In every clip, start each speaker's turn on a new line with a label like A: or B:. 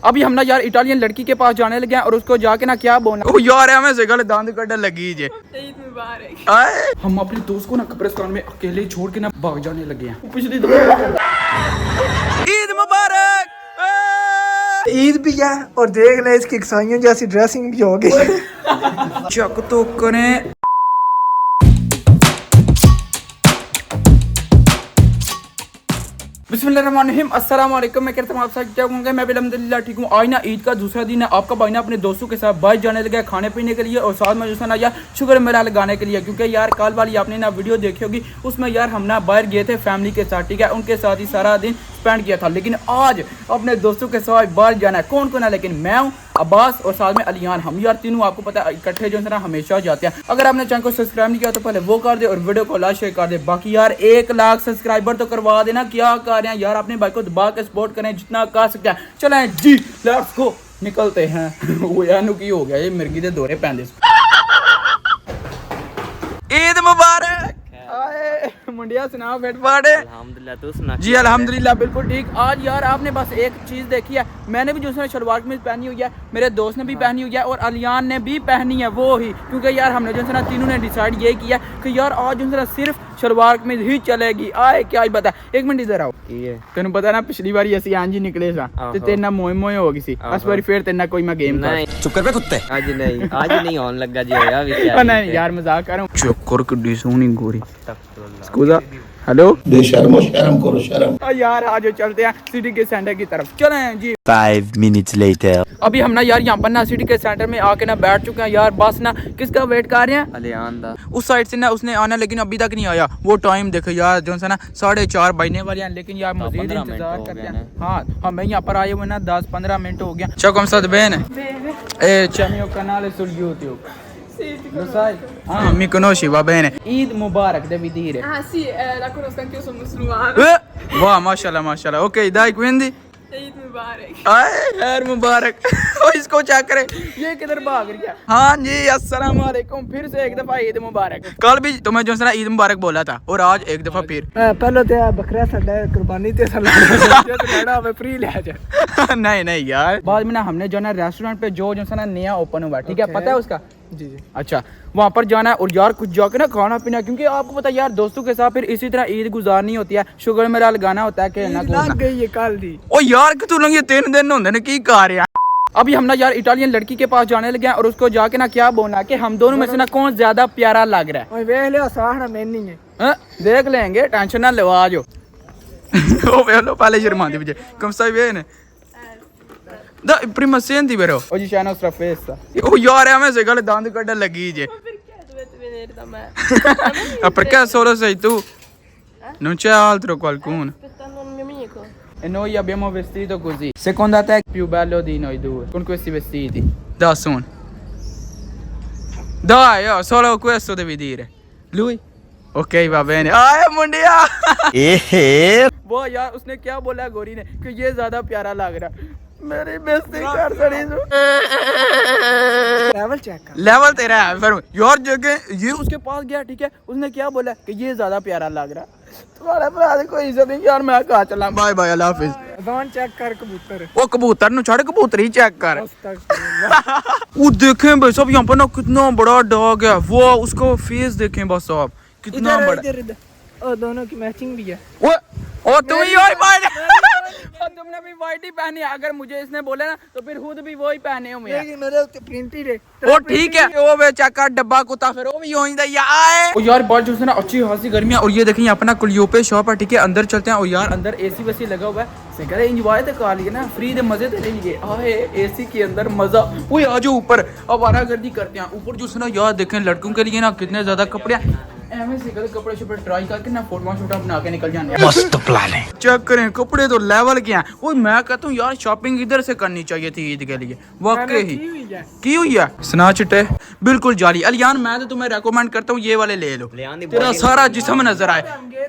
A: अभी हम ना यार इटालियन लड़की के पास जाने लगे हैं और उसको जाके ना क्या बोलना, ओ यार हमें से गल दांत कट लगी जे। ईद मुबारक। हम अपने दोस्त को ना कब्रिस्तान में अकेले छोड़ के ना भाग जाने लगे हैं। पिछली ईद मुबारक।
B: ईद भी है और देख ले इसकी ईसाइयों जैसी ड्रेसिंग भी हो गई।
A: चक तो करें। बिस्मिल्लाहिर्रहमानिर्रहीम, अस्सलाम वालेकुम। मैं कहता हूँ आप सब क्या होंगे। मैं भी अल्हम्दुलिल्लाह ठीक हूँ। आज ना ईद का दूसरा दिन है। आपका भाई ना अपने दोस्तों के साथ बाहर जाने लगा खाने पीने के लिए और साथ में जो ना यार शुगर मेला लगाने के लिए, क्योंकि यार कल वाली आपने ना वीडियो देखी होगी, उसमें यार हम ना बाहर गए थे फैमिली के साथ, ठीक है। उनके साथ ही सारा दिन स्पेंड किया था। लेकिन आज अपने दोस्तों के साथ बाहर जाना है। कौन कौन है? लेकिन मैं हूँ, अब्बास और साथ में अलियान। हम यार तीनों आपको पता है इकट्ठे जो है ना हमेशा जाते हैं। अगर आपने चैनल को सब्सक्राइब नहीं किया तो पहले वो कर दे और वीडियो को लाइक शेयर कर दे। बाकी यार 1 लाख सब्सक्राइबर तो करवा देना। क्या कर रहे हैं यार, अपने भाई को दबा के सपोर्ट करें जितना कर सकते हैं। चलें जी, लेट्स गो, निकलते हैं। वो यार नुकी हो गया ये मिर्गी दे दौरे पैंदे। ईद मुबारक। मुंडिया सुनाओ बेट पाड़े।
C: अल्हम्दुलिल्लाह, तू सुना?
A: जी अल्हम्दुलिल्लाह बिल्कुल ठीक। आज यार आपने बस एक चीज़ देखी है, मैंने भी जो है शलवार कमीज पहनी हुई है, मेरे दोस्त ने भी पहनी हुई है और अलियान ने भी पहनी है वो ही। क्योंकि यार हमने जो है ना तीनों ने डिसाइड ये किया कि यार आज जो है ना सिर्फ शलवार कमीज ही चलेगी। आए क्या ही बता। एक मिनट इधर आओ। तेन पता ना पिछली बार ऐसी आंजी निकले सा ते तेरे ना मोए मोए हो गई सी। इस बार फिर तेरे ना कोई मैं गेम
C: नहीं
A: चुप कर बे कुत्ते।
C: आज नहीं होने लगा जी होया भी क्या।
A: नहीं यार मजाक कर रहा हूं। चक्कर किड्डी सोहनी गोरी। स्कूजा हेलो
D: शर्म करो शर्म।
A: यार आज चलते हैं सिटी के सेंटर की तरफ। चलें जी।
E: 5 minutes later.
A: अभी हम ना यार यहाँ पर ना सिटी के सेंटर में आके ना बैठ चुके हैं यार। बस ना किसका वेट कर रहे हैं?
C: अलियान दा।
A: उस साइड से ना उसने आना लेकिन अभी तक नहीं आया। वो टाइम देखो यार जो है ना 4:30 बजने वाले हैं, लेकिन यार मजीद इंतजार करते हैं। हाँ हमें यहाँ पर आए हुए ना 10-15 मिनट हो गया। चौकम सद बहन ए चमियो कनाल सुल्यूतियो mi conosci, va bene. Eid Mubarak, devi dire.
F: Ah sì, la conosco anch'io, sono musulmana.
A: Wow, mashallah, mashallah. Ok, dai, quindi.
F: Eid Mubarak.
A: Eid Mubarak. और इसको चेक करें, ये किधर भाग रही है। हाँ जी, अस्सलाम वालेकुम। फिर से एक दफा ईद मुबारक। कल भी तुम्हें जो है ना ईद मुबारक बोला था और आज एक दफा फिर।
B: पहले तो बकरा साडा कुर्बानी ते साडा हमें फ्री ले जा।
A: नहीं नहीं यार, बाद में ना हमने जो ना रेस्टोरेंट पे जो है ना नया ओपन हुआ, ठीक है, पता है उसका?
B: जी जी।
A: अच्छा, वहाँ पर जाना है और यार कुछ जाके ना खाना पीना, क्योंकि आपको पता है यार दोस्तों के साथ फिर इसी तरह ईद गुजारनी होती है। शुगर मेरा लगाना होता है, खेलना कूदना।
B: गई कल दी।
A: ओ यार कि तू लंग ये 3 दिन होंगे ने की कर रहा। अभी हम ना यार इटालियन लड़की के पास जाने लगे हैं और उसको जाके ना क्या बोलना कि हम दोनों में से ना कौन ज्यादा प्यारा लग रहा है।
B: देख लियो साहना मैंने है।
A: देख लेंगे, टेंशन ना लो, आ जाओ। ओ वेलो पहले शर्माते मुझे। Come stai bene? Dai, prima senti però. Oggi c'è la nostra festa. Oh यार हमें से गल दांत कट लगी जे।
F: Ma perché dovete venire da me?
A: Perché solo sei tu? Non c'è altro qualcuno?
F: Aspettando un mio amico.
A: E noi abbiamo vestito così. Secondo te è più bello di noi due con questi vestiti? Da son. Dai, oh, solo questo devi dire. Lui? Ok, va bene. मुंडिया। वो यार उसने क्या बोला गोरी ने कि ये ज्यादा प्यारा लग रहा। मेरी बेइज्जती कर सड़ी।
B: लेवल चेक कर।
A: लेवल तेरा है फिर यार जगह ये उसके पास गया, ठीक है, उसने क्या बोला कि ये ज्यादा प्यारा लग रहा। तुम्हारे भरा से कोई इज्जत नहीं यार। मैं कहा चला, बाय बाय, अल्लाह हाफिज।
B: दान चेक कर कबूतर।
A: वो कबूतर नु छोड़, कबूतर ही चेक कर। वो देखें भाई सब यहाँ पर ना कितना बड़ा डॉग है। वो उसको फेस देखें बस आप, कितना बड़ा।
B: और दोनों की मैचिंग भी है।
A: ओ तुम ही और वाइट। तुमने भी वाइट ही पहनी है। अगर मुझे इसने बोला ना तो फिर खुद भी वही पहने हूं मैं।
B: लेकिन मेरे प्रिंटेड है।
A: ओ ठीक है, वो वे चेक कर डब्बा कुत्ता फिर वो भी यूं ही दा यार। ओ यार बात जो है ना अच्छी खासी गर्मी है और ये देखें अपना कुलियोपे शॉप है, ठीक है, अंदर चलते हैं। और यार अंदर एसी वैसी लगा हुआ है, से करे एंजॉय तो कर लिए ना, फ्री दे मजे तो ले लिए। आए एसी के अंदर मजा। ओए आ जाओ ऊपर, अब आरागर्दी करते हैं ऊपर जो है ना। यार देखें लड़कों के लिए ना कितने ज्यादा कपड़े ऐसे से कपड़े शपड़े ट्राई करके ना फोटो शोटो बना के निकल जाने।
E: मस्त प्लान है।
A: चेक करें कपड़े तो लेवल के हैं। ओए मैं कहता हूँ यार शॉपिंग इधर से करनी चाहिए थी ईद के लिए, वाकई ही की हुई है। स्ना चिट्टे बिल्कुल जाली। अलियान मैं तो तुम्हें रेकमेंड करता हूँ ये वाले ले लो, तेरा सारा जिस्म नजर आए,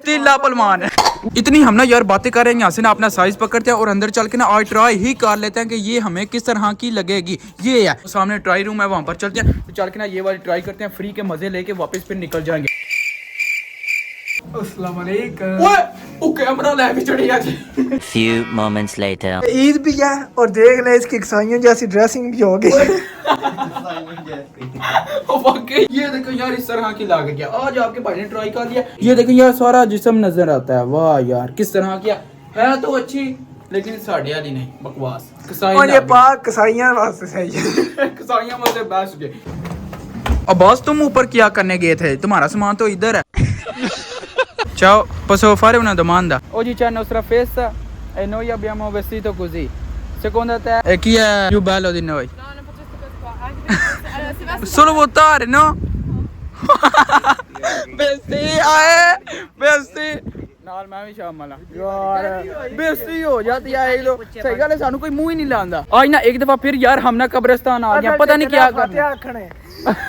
A: तिल्ला पलमान है। इतनी हम ना यार बातें कर रहे हैं, यहाँ से ना अपना साइज पकड़ते हैं और अंदर चल के ना आज ट्राई ही कर लेते हैं कि ये हमें किस तरह की लगेगी। ये है सामने ट्राई रूम है, वहाँ पर चलते हैं, तो चल के ना ये वाली ट्राई करते हैं, फ्री के मजे लेके वापस फिर निकल जाएंगे।
B: अस्सलाम वालेकुम।
A: वो कैमरा लेके चढ़ी आज।
E: Few moments later.
B: ईद भी है और देख ले इसकी ईसाइयों जैसी ड्रेसिंग भी हो गई।
A: वाकई ये देखो यार इस तरह की लाग गया। आज आपके भाई ने ट्राई कर लिया। ये देखो यार सारा जिस्म नजर आता है। वाह यार किस तरह किया है तो अच्छी, लेकिन साढ़े वाली नहीं, बकवास।
B: और ये पाक कसाइयां वास्ते सही है।
A: कसाइयां मुझे बेस्ट गए। अब बॉस तुम ऊपर क्या करने गए थे? तुम्हारा सामान तो इधर है। Ciao, posso fare una domanda? Oggi c'è la nostra festa e noi abbiamo vestito così. Secondo te chi è più bello di noi?
F: No, non faccio queste cose qua. Anche perché allora, si veste
A: Solo votare, no? Vesti, vesti। ਨਾਲ ਮੈਂ ਵੀ ਸ਼ਾਮਲ ਆ ਯਾਰ। ਬੇਇੱਜ਼ਤੀ ਹੋ जाती है ये लोग। सही गल है, सानू कोई मुंह ही नहीं लांदा। आज ना एक दफा फिर यार हम ना कब्रिस्तान आ गया, पता नहीं क्या करना।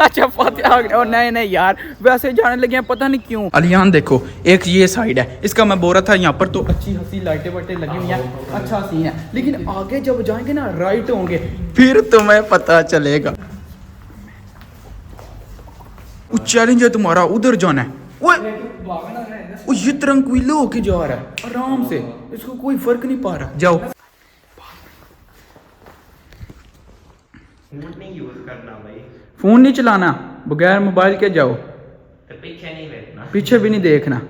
A: अच्छा फातिहा और नहीं नहीं यार वैसे जाने लगे हैं पता नहीं क्यों। अलियान देखो एक ये साइड है इसका, मैं बोल रहा था यहाँ पर तो अच्छी हंसी लाइटें वाइटें लगी हुई हैं, अच्छा सीन है। लेकिन आगे जब जाएंगे ना राइट होंगे फिर तुम्हें पता चलेगा। वो चैलेंज है तुम्हारा, उधर जाना है। वो ये तरंगुइलो होके जा रहा है आराम से, इसको कोई फर्क नहीं पा रहा। जाओ।
C: नहीं यूज करना भाई,
A: फोन नहीं चलाना, बगैर मोबाइल के जाओ।
C: तो पीछे नहीं देखना,
A: पीछे भी नहीं देखना।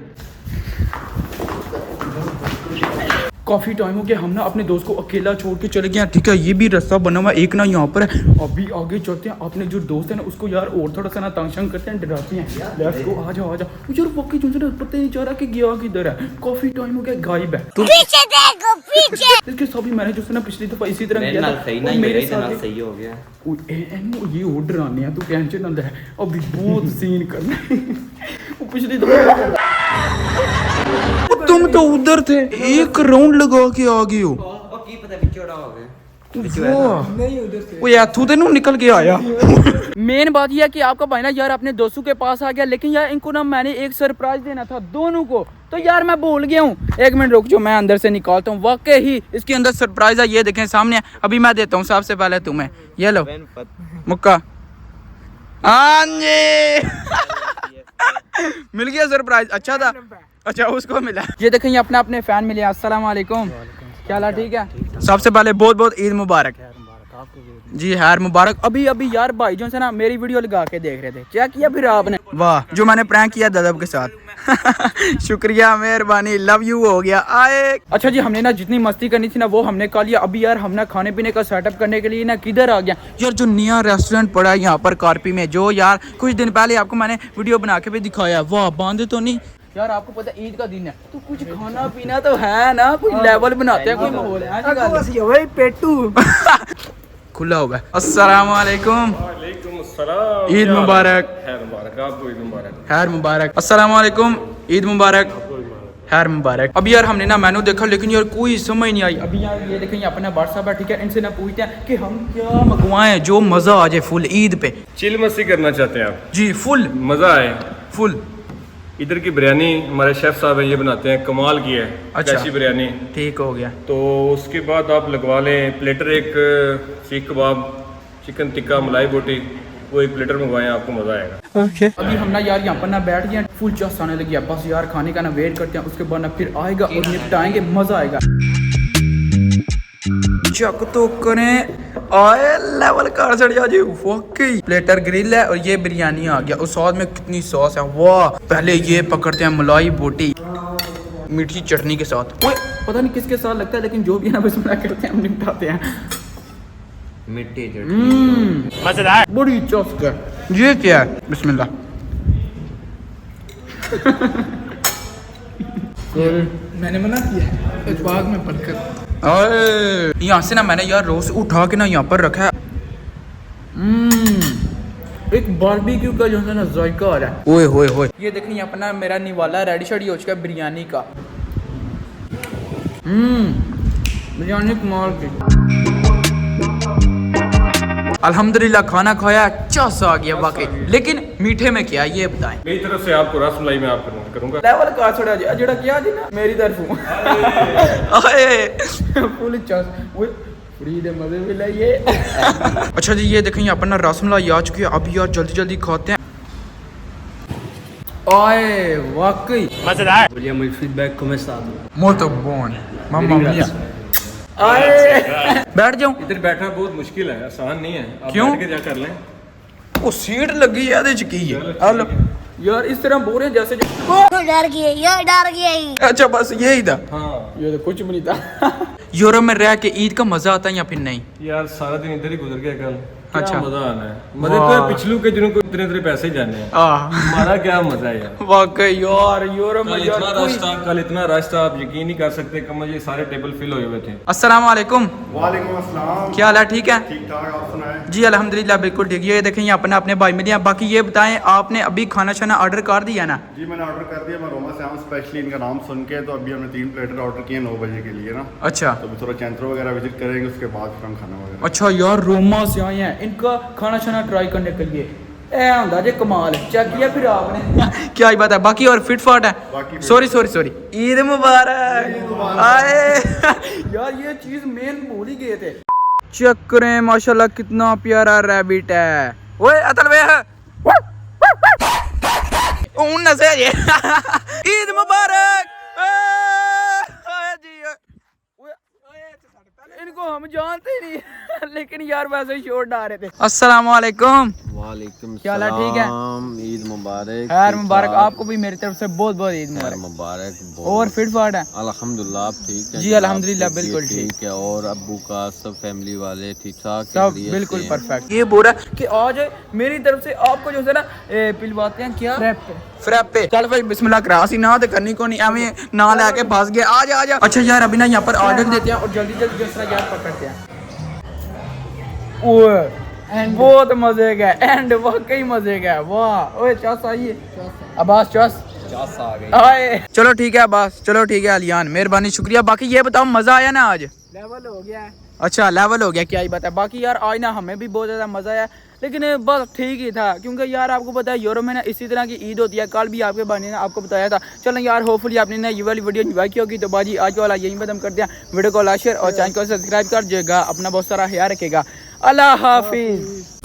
A: काफी टाइम हो गया हम ना अपने दोस्त को अकेला छोड़ के चले गए। ठीक है ये भी रास्ता बना हुआ एक ना यहाँ पर है, अभी आगे चलते हैं। अपने जो दोस्त है ना उसको यार और थोड़ा सा ना तंग शंग करते हैं, डराते हैं। लेट्स गो, आ जाओ आ जाओ। यार वाकई जो है पता ही नहीं चल रहा कि गया किधर है। काफी टाइम हो गया गायब है।
G: पीछे देखो पीछे।
A: इसके सभी मैंने जो है ना पिछली दफा इसी तरह
C: मेरे
A: किया
C: नाल
A: था,
C: सही
A: और
C: नहीं,
A: मेरे
C: मेरे नाल
A: साथ
C: सही हो गया।
A: ये ऑर्डर आने हैं, तू टेंशन ना ले, अभी बहुत सीन करना है। वो पिछली दफा तुम तो उधर थे, एक राउंड लगा के आ गए हो।
C: और की पता बिछोड़ा हो गया।
A: वो याथू तेनू निकल के आया। मेन बात यह है कि आपका भाई ना यार अपने दोस्तों के पास आ गया, लेकिन यार इनको ना मैंने एक सरप्राइज देना था दोनों को, तो यार मैं भूल गया हूँ। एक मिनट रुक जो मैं अंदर से निकालता हूँ। वाकई ही इसके अंदर सरप्राइज है, ये देखें सामने। अभी मैं देता हूँ सबसे पहले तुम्हें, ये लो मुक्का। हाँ जी। मिल गया सरप्राइज, अच्छा था। अच्छा उसको मिला। ये देखें ये अपने अपने फैन मिले। अस्सलाम वालेकुम, क्या हाल है? ठीक है। सबसे पहले बहुत बहुत ईद मुबारक। जी हैर मुबारक। अभी अभी यार भाई जो है ना मेरी वीडियो लगा के देख रहे थे, क्या किया फिर आपने? वाह, जो मैंने प्रैंक किया ददब के साथ। शुक्रिया मेहरबानी, लव यू हो गया आए। अच्छा जी हमने ना जितनी मस्ती करनी थी ना वो हमने कर लिया। अभी यार हम ना खाने पीने का सेटअप करने के लिए ना किधर आ गया यार, जो नया रेस्टोरेंट पड़ा है यहाँ पर कार्पी में, जो यार कुछ दिन पहले आपको मैंने वीडियो बना के भी दिखाया। वाह बांधे तो नहीं यार, आपको पता है ईद का दिन है तो कुछ खाना पीना तो है ना, कोई लेवल बनाते हैं, कोई माहौल है।
B: पेटू
A: खुला होगा। अस्सलाम वालेकुम। ईद मुबारक। खैर मुबारक आपको, ईद मुबारक। खैर मुबारक। अस्सलाम वालेकुम, ईद मुबारक। खैर मुबारक। अभी यार हमने ना मेनू देखा लेकिन यार कोई समझ नहीं आई। अभी यार ये देखें अपना व्हाट्सएप है, ठीक है, इनसे ना पूछते हैं कि हम क्या मंगवाएं जो मजा आ जाए फुल ईद पे।
H: चिल मस्ती करना चाहते हैं आप?
A: जी फुल
H: मजा आए
A: फुल।
H: इधर की बिरयानी हमारे शेफ साहब हैं, ये बनाते हैं, कमाल की है।
A: अच्छा।
H: कैसी बिरयानी,
A: ठीक हो गया।
H: तो उसके बाद आप लगवा लें प्लेटर, एक सीख कबाब, चिकन टिक्का, मलाई बोटी, वो एक प्लेटर मंगवाएं, आपको मजा आएगा।
A: अभी हम ना यार यहाँ पर ना बैठ गए, फुल चस आने लगी है। बस यार खाने का ना वेट करते हैं, उसके बाद ना फिर आएगा और निपटाएंगे, मजा आएगा। चक तो करें, आए लेवल कार चढ़ जा जी। वाकई प्लेटर ग्रिल है और ये बिरयानी आ गया और साथ में कितनी सॉस है। वाह, पहले ये पकड़ते हैं मलाई बोटी मीठी चटनी के साथ। ओए पता नहीं किसके साथ लगता है, लेकिन जो भी है ना बिस्मिल्लाह करते हैं, हम निपटाते हैं।
C: मिट्टी चटनी
A: मजेदार, बड़ी चस्क है। ये क्या है? बिस्मिल्लाह। मैंने मना किया इस बाग में पढ़कर। अरे यहाँ से ना मैंने यार रोज उठा के ना यहाँ पर रखा है। एक बारबेक्यू का जो है ना जायका आ रहा है। ओए होए होए, ये देखिए यहाँ पर ना मेरा निवाला रेडी शेडी हो चुका है बिरयानी का। बिरयानी कमाल की। अल्हम्दुलिल्लाह खाना खाया, चस आ गया वाकई। लेकिन मीठे में क्या ये बताएं?
H: मेरी तरफ से आपको रसमलाई में आप करूँगा।
A: लेवल का छोड़ा जी जेड़ा किया जी ना मेरी तरफ फुल चस। ओए फ्री दे मजे भी लाइए। अच्छा जी ये देखें यहाँ पर ना रसमलाई आ चुकी है। अब यार जल्दी जल्दी खाते हैं। आए वाकई
I: Vogliamo il feedback come è stato?
A: molto buono mamma mia आए बैठ जाऊं
H: इधर बैठना बहुत मुश्किल है, आसान नहीं है। आप
A: क्यों?
H: बैठ के क्या कर लें।
A: ਉਹ ਸੀਟ ਲੱਗੀ ਹੈ ਇਹਦੇ ਚ ਕੀ ਹੈ ਆ ਲਓ यार इस तरह बोल रहे हैं जैसे
G: डर गए ये डर गए
A: अच्छा बस यही था
H: हाँ
A: ये तो कुछ भी नहीं था यूरोप में रह के ईद का मजा आता है या फिर नहीं
H: यार सारा दिन इधर ही गुजर गया कल।
A: अच्छा।
H: अच्छा मजा आना है, मजे तो पिछलू के दिनों को इतने इतने पैसे ही जाने हैं। हमारा क्या मजा है यार।
A: वाकई यार यूरोप में यार
H: कल इतना रश था, आप यकीन नहीं कर सकते कि मुझे सारे टेबल फिल हुए हुए थे।
A: अस्सलाम वालेकुम।
J: वालेकुम अस्सलाम।
A: क्या हाल है? ठीक है
J: ठीक ठाक, आप सुनाएं?
A: जी अल्हम्दुलिल्लाह बिल्कुल ठीक। ये देखें ये अपने भाई मिले हैं। बाकी ये बताएं आपने अभी खाना शाना ऑर्डर कर दिया ना?
J: जी मैंने ऑर्डर कर दिया, मैं रोमा से आऊँ स्पेशली इनका नाम सुन के, तो अभी हमने 3 प्लेटर ऑर्डर किए 9 बजे के लिए ना।
A: अच्छा
J: तो अभी थोड़ा चैंत्रो वगैरह विजिट करेंगे, उसके बाद फिर हम खाना वगैरह।
A: अच्छा यार रोमा से आए हैं, इनका खाना शाना ट्राई करने के लिए ए होंदा जे कमाल चेक किया फिर आपने क्या ही बात है। बाकी और फिट फाट है। सॉरी ईद मुबारक आए यार ये चीज मेन भूल ही गए थे। चेक करें माशाल्लाह कितना प्यारा रैबिट है। ओए अतल वे उन नसे ये ईद मुबारक इनको हम जानते ही नहीं लेकिन यार वैसे ही शोर डाल रहे थे। अस्सलाम वालेकुम।
I: वालेकुम
A: क्या हाल है? ठीक है,
I: ईद मुबारक।
A: खैर मुबारक आपको भी मेरी तरफ से बहुत बहुत ईद
I: मुबारक।
A: और फिट फाट है?
I: अल्हम्दुलिल्लाह आप ठीक है?
A: जी अल्हम्दुलिल्लाह बिल्कुल ठीक
I: है। और अब्बू का सब फैमिली वाले ठीक ठाक?
A: सब बिल्कुल परफेक्ट। ये बोल रहा कि आज मेरी तरफ से आपको जो है ना पिलवाते हैं क्या फ्रैपे। चल भाई बिस्मिल्लाह करासी ना तो करनी को नहीं हमें ना लेके फंस गया। आ जा। अच्छा यार अभी ना यहाँ पर ऑर्डर देते हैं और जल्दी जिस तरह यार पकड़ते हैं। एंड बहुत मजे का एंड वाकई मजे का। वाह ओए चस आइए अब्बास चस आ गई आए। चलो ठीक है अब्बास, चलो ठीक है अलियान, मेहरबानी शुक्रिया। बाकी ये बताओ मजा आया ना आज?
B: लेवल हो गया है।
A: अच्छा लेवल हो गया, क्या ही बात है। बाकी यार आज ना हमें भी बहुत ज़्यादा मज़ा आया, लेकिन बस ठीक ही था क्योंकि यार आपको पता है यूरोप में ना इसी तरह की ईद होती है। कल भी आपके भाई ने आपको बताया था। चलो यार होपफुली आपने ना ये वाली वीडियो एंजॉय की होगी। तो बाजी आज वाला यहीं पर हम करते हैं। वीडियो को लाइक शेयर और चैनल को सब्सक्राइब कर देगा। अपना बहुत सारा ख्याल रखेगा। अल्लाह हाफिज़।